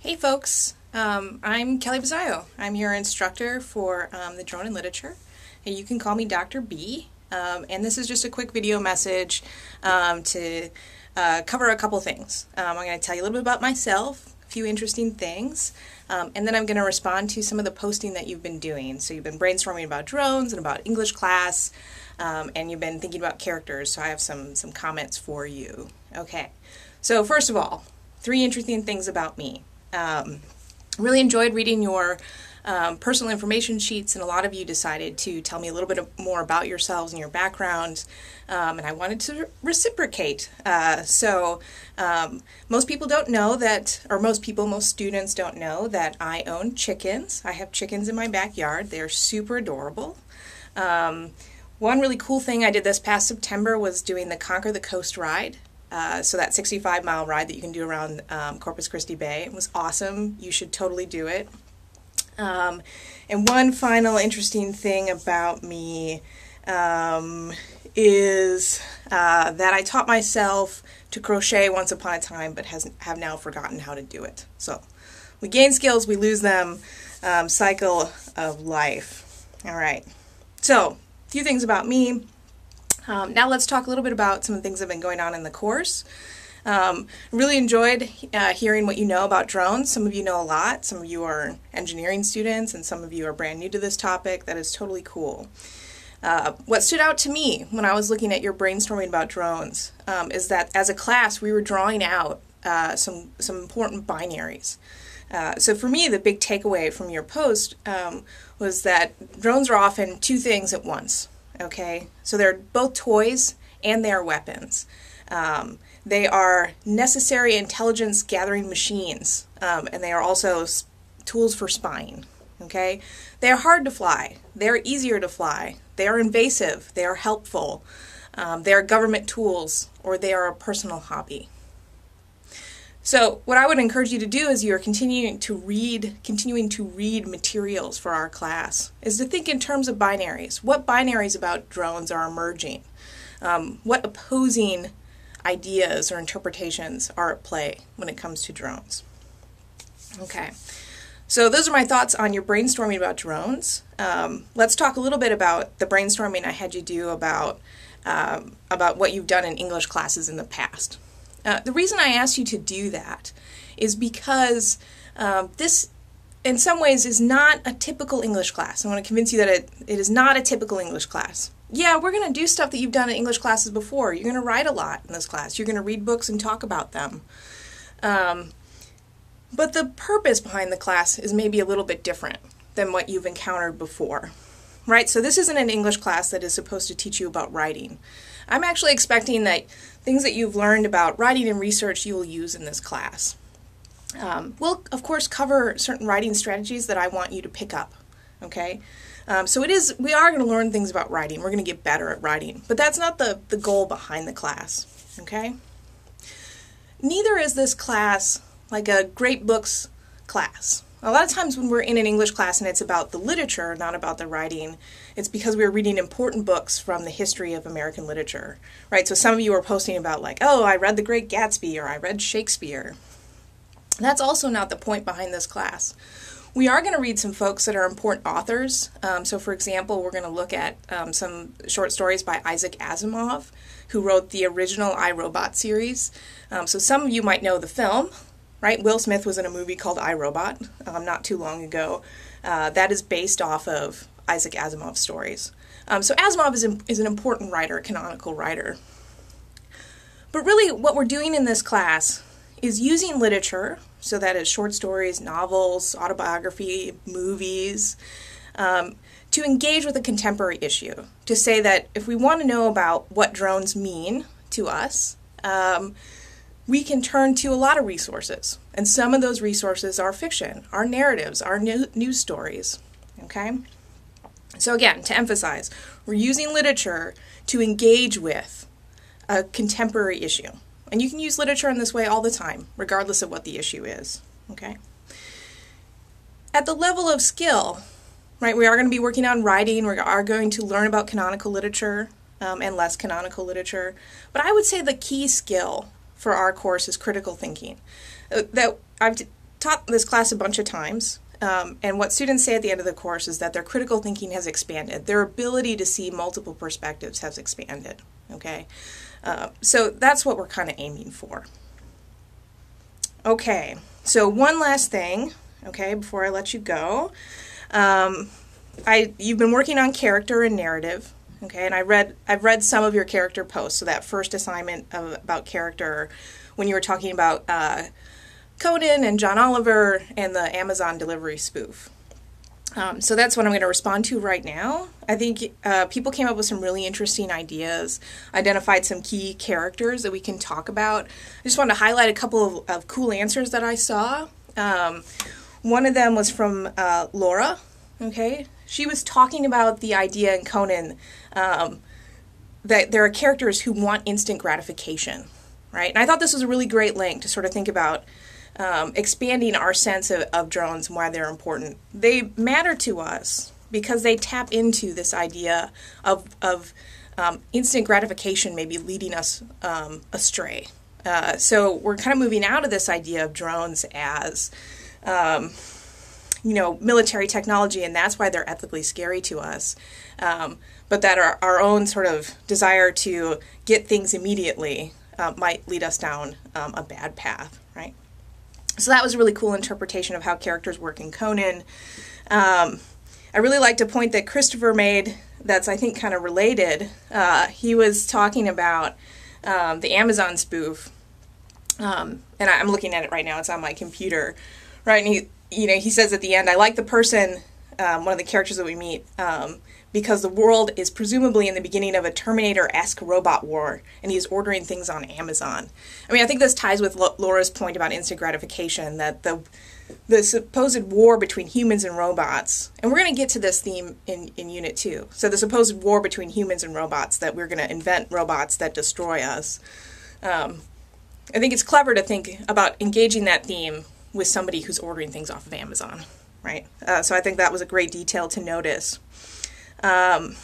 Hey folks, I'm Kelly Bazzaio. I'm your instructor for the Drone in Literature, and you can call me Dr. B. And this is just a quick video message to cover a couple things. I'm going to tell you a little bit about myself, a few interesting things, and then I'm going to respond to some of the posting that you've been doing. So you've been brainstorming about drones and about English class, and you've been thinking about characters, so I have some comments for you. Okay, so first of all, 3 interesting things about me. Really enjoyed reading your personal information sheets, and a lot of you decided to tell me a little bit more about yourselves and your backgrounds, and I wanted to reciprocate. Most people don't know that, or most students don't know that I own chickens. I have chickens in my backyard. They're super adorable. One really cool thing I did this past September was doing the Conquer the Coast ride. So that 65-mile ride that you can do around Corpus Christi Bay. It was awesome. You should totally do it. And one final interesting thing about me is that I taught myself to crochet once upon a time, but have now forgotten how to do it. So we gain skills, we lose them. Cycle of life. All right. So a few things about me. Now let's talk a little bit about some of the things that have been going on in the course. Really enjoyed hearing what you know about drones. Some of you know a lot. Some of you are engineering students, and some of you are brand new to this topic. That is totally cool. What stood out to me when I was looking at your brainstorming about drones is that as a class we were drawing out some important binaries. So for me, the big takeaway from your post was that drones are often 2 things at once. Okay, so they're both toys and they are weapons. They are necessary intelligence gathering machines, and they are also tools for spying. Okay, they are hard to fly. They are easier to fly. They are invasive. They are helpful. They are government tools, or they are a personal hobby. So what I would encourage you to do as you're continuing to read materials for our class is to think in terms of binaries. What binaries about drones are emerging? What opposing ideas or interpretations are at play when it comes to drones? Okay, so those are my thoughts on your brainstorming about drones. Let's talk a little bit about the brainstorming I had you do about what you've done in English classes in the past. The reason I asked you to do that is because this, in some ways, is not a typical English class. I want to convince you that it is not a typical English class. Yeah, we're going to do stuff that you've done in English classes before. You're going to write a lot in this class. You're going to read books and talk about them. But the purpose behind the class is maybe a little bit different than what you've encountered before. Right? So this isn't an English class that is supposed to teach you about writing. I'm actually expecting that things that you've learned about writing and research you will use in this class. We'll, of course, cover certain writing strategies that I want you to pick up. Okay? So we are going to learn things about writing. We're going to get better at writing. But that's not the goal behind the class. Okay? Neither is this class like a great books class. A lot of times when we're in an English class and it's about the literature, not about the writing, it's because we're reading important books from the history of American literature, right? So some of you are posting about like, oh, I read The Great Gatsby, or I read Shakespeare. That's also not the point behind this class. We are going to read some folks that are important authors. So for example, we're going to look at some short stories by Isaac Asimov, who wrote the original I, Robot series. So some of you might know the film. Right, Will Smith was in a movie called I, Robot not too long ago. That is based off of Isaac Asimov's stories. So Asimov is an important writer, a canonical writer. But really what we're doing in this class is using literature, so that is short stories, novels, autobiography, movies, to engage with a contemporary issue. To say that if we want to know about what drones mean to us, we can turn to a lot of resources, and some of those resources are fiction, are narratives, are news stories, okay? So again, to emphasize, we're using literature to engage with a contemporary issue, and you can use literature in this way all the time, regardless of what the issue is, okay? At the level of skill, right, we are going to be working on writing, we are going to learn about canonical literature and less canonical literature, but I would say the key skill for our course is critical thinking. That I've taught this class a bunch of times, and what students say at the end of the course is that their critical thinking has expanded. Their ability to see multiple perspectives has expanded, okay? So that's what we're kind of aiming for. Okay, so one last thing, okay, before I let you go. You've been working on character and narrative, okay, and I've read some of your character posts, so that first assignment about character, when you were talking about Conan and John Oliver and the Amazon delivery spoof. So that's what I'm going to respond to right now. I think people came up with some really interesting ideas, identified some key characters that we can talk about. I just wanted to highlight a couple of cool answers that I saw. One of them was from Laura, okay? She was talking about the idea in Conan that there are characters who want instant gratification, right? And I thought this was a really great link to sort of think about expanding our sense of drones and why they're important. They matter to us because they tap into this idea of instant gratification maybe leading us astray. So we're kind of moving out of this idea of drones as military technology, and that's why they're ethically scary to us. But that our own sort of desire to get things immediately might lead us down a bad path, right? So that was a really cool interpretation of how characters work in Conan. I really liked a point that Christopher made that's, I think, kind of related. He was talking about the Amazon spoof, and I'm looking at it right now. It's on my computer, right? And he says at the end, I like the person, one of the characters that we meet, because the world is presumably in the beginning of a Terminator-esque robot war, and he's ordering things on Amazon. I mean, I think this ties with Laura's point about instant gratification, that the supposed war between humans and robots, and we're going to get to this theme in Unit 2, so the supposed war between humans and robots, that we're going to invent robots that destroy us. I think it's clever to think about engaging that theme with somebody who's ordering things off of Amazon, right? So I think that was a great detail to notice. And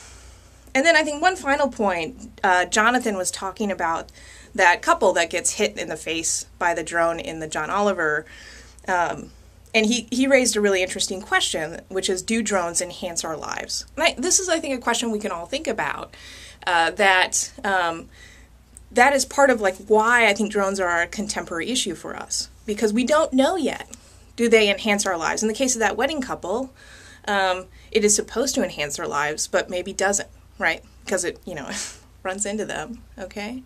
then I think one final point, Jonathan was talking about that couple that gets hit in the face by the drone in the John Oliver, and he raised a really interesting question, which is, do drones enhance our lives? And this is, I think, a question we can all think about, that is part of like why I think drones are a contemporary issue for us, because we don't know yet. Do they enhance our lives? In the case of that wedding couple, it is supposed to enhance their lives, but maybe doesn't, right? Because it, runs into them, okay?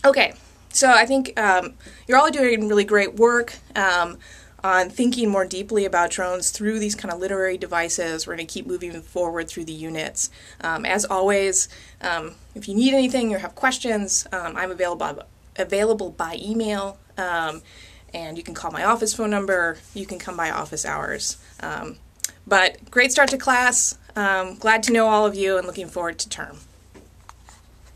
Okay, so I think you're all doing really great work on thinking more deeply about drones through these kind of literary devices. We're going to keep moving forward through the units. As always, if you need anything or have questions, I'm available by email. And you can call my office phone number, you can come by office hours. But great start to class, glad to know all of you and looking forward to term.